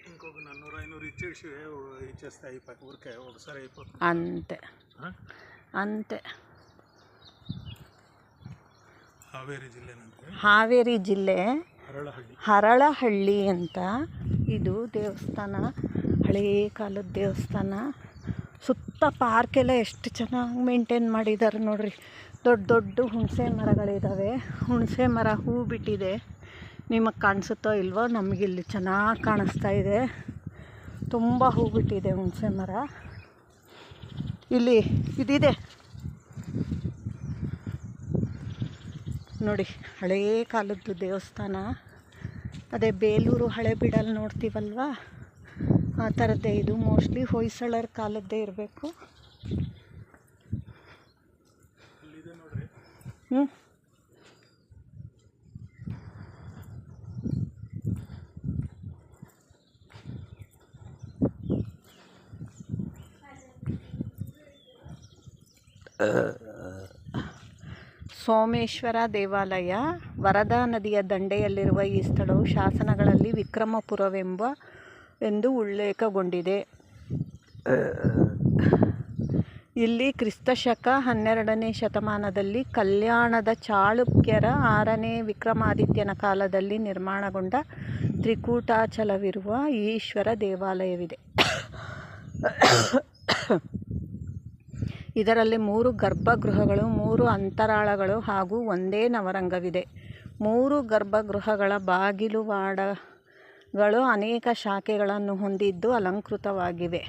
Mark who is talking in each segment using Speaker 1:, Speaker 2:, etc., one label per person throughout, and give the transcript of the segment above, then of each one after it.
Speaker 1: ఇంకొక 400-500 ఇచ్చేసి ఇచ్చేస్తే అయిపోయి ఊరికే ఒకసారి అయిపోతుంది.
Speaker 2: అంతే అంతే. ಹಾವೇರಿ ಜಿಲ್ಲೆ ಹರಳಹಳ್ಳಿ ಅಂತ ಇದು ದೇವಸ್ಥಾನ, ಹಳೇ ಕಾಲದ ದೇವಸ್ಥಾನ. ಸುತ್ತ ಪಾರ್ಕೆಲ್ಲ ಎಷ್ಟು ಚೆನ್ನಾಗಿ ಮೇಂಟೈನ್ ಮಾಡಿದ್ದಾರೆ ನೋಡ್ರಿ. ದೊಡ್ಡ ದೊಡ್ಡ ಹುಣಸೆ ಮರಗಳಿದ್ದಾವೆ. ಹುಣಸೆ ಮರ ಹೂ ಬಿಟ್ಟಿದೆ, ನಿಮಗೆ ಕಾಣಿಸುತ್ತೋ ಇಲ್ವೋ, ನಮಗಿಲ್ಲಿ ಚೆನ್ನಾಗಿ ಕಾಣಿಸ್ತಾ ಇದೆ. ತುಂಬ ಹೂ ಬಿಟ್ಟಿದೆ ಹುಣಸೆ ಮರ. ಇಲ್ಲಿ ಇದಿದೆ ನೋಡಿ, ಹಳೇ ಕಾಲದ್ದು ದೇವಸ್ಥಾನ. ಅದೇ ಬೇಲೂರು ಹಳೆಬೀಡಲ್ಲಿ ನೋಡ್ತೀವಲ್ವ, ಆ ಥರದ್ದೇ ಇದು. ಮೋಸ್ಟ್ಲಿ ಹೊಯ್ಸಳರ ಕಾಲದ್ದೇ ಇರಬೇಕು. ಸೋಮೇಶ್ವರ ದೇವಾಲಯ ವರದಾ ನದಿಯ ದಂಡೆಯಲ್ಲಿರುವ ಈ ಸ್ಥಳವು ಶಾಸನಗಳಲ್ಲಿ ವಿಕ್ರಮಪುರವೆಂದು ಉಲ್ಲೇಖಗೊಂಡಿದೆ. ಇಲ್ಲಿ ಕ್ರಿಸ್ತಶಕ 12ನೇ ಶತಮಾನದಲ್ಲಿ ಕಲ್ಯಾಣದ ಚಾಳುಕ್ಯರ 6ನೇ ವಿಕ್ರಮಾದಿತ್ಯನ ಕಾಲದಲ್ಲಿ ನಿರ್ಮಾಣಗೊಂಡ ತ್ರಿಕೂಟಾಚಲವಿರುವ ಈಶ್ವರ ದೇವಾಲಯವಿದೆ. ಇದರಲ್ಲಿ 3 ಗರ್ಭಗೃಹಗಳು, 3 ಅಂತರಾಳಗಳು ಹಾಗೂ ಒಂದೇ ನವರಂಗವಿದೆ. 3 ಗರ್ಭಗೃಹಗಳ ಬಾಗಿಲುವಾಡಗಳು ಅನೇಕ ಶಾಖೆಗಳನ್ನು ಹೊಂದಿದ್ದು ಅಲಂಕೃತವಾಗಿವೆ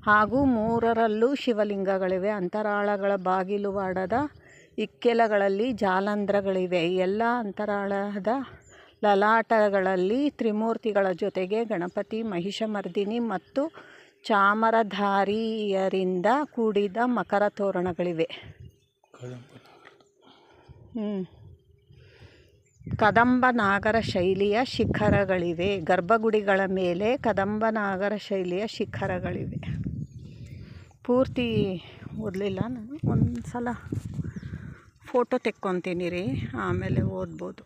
Speaker 2: ಹಾಗೂ 3ರಲ್ಲೂ ಶಿವಲಿಂಗಗಳಿವೆ. ಅಂತರಾಳಗಳ ಬಾಗಿಲುವಾಡದ ಇಕ್ಕೆಲಗಳಲ್ಲಿ ಜಾಲಂಧ್ರಗಳಿವೆ. ಎಲ್ಲ ಅಂತರಾಳದ ಲಲಾಟಗಳಲ್ಲಿ ತ್ರಿಮೂರ್ತಿಗಳ ಜೊತೆಗೆ ಗಣಪತಿ, ಮಹಿಷಮರ್ದಿನಿ ಮತ್ತು ಚಾಮರಧಾರಿಯರಿಂದ ಕೂಡಿದ ಮಕರ ತೋರಣಗಳಿವೆ. ಕದಂಬನಾಗರ ಶೈಲಿಯ ಶಿಖರಗಳಿವೆ. ಗರ್ಭಗುಡಿಗಳ ಮೇಲೆ ಕದಂಬನಾಗರ ಶೈಲಿಯ ಶಿಖರಗಳಿವೆ. ಪೂರ್ತಿ ಓದಲಿಲ್ಲ ನಾನು, ಒಂದು ಸಲ ಫೋಟೋ ತೆಕ್ಕೊತೀನಿ ರೀ, ಆಮೇಲೆ ಓದ್ಬೋದು.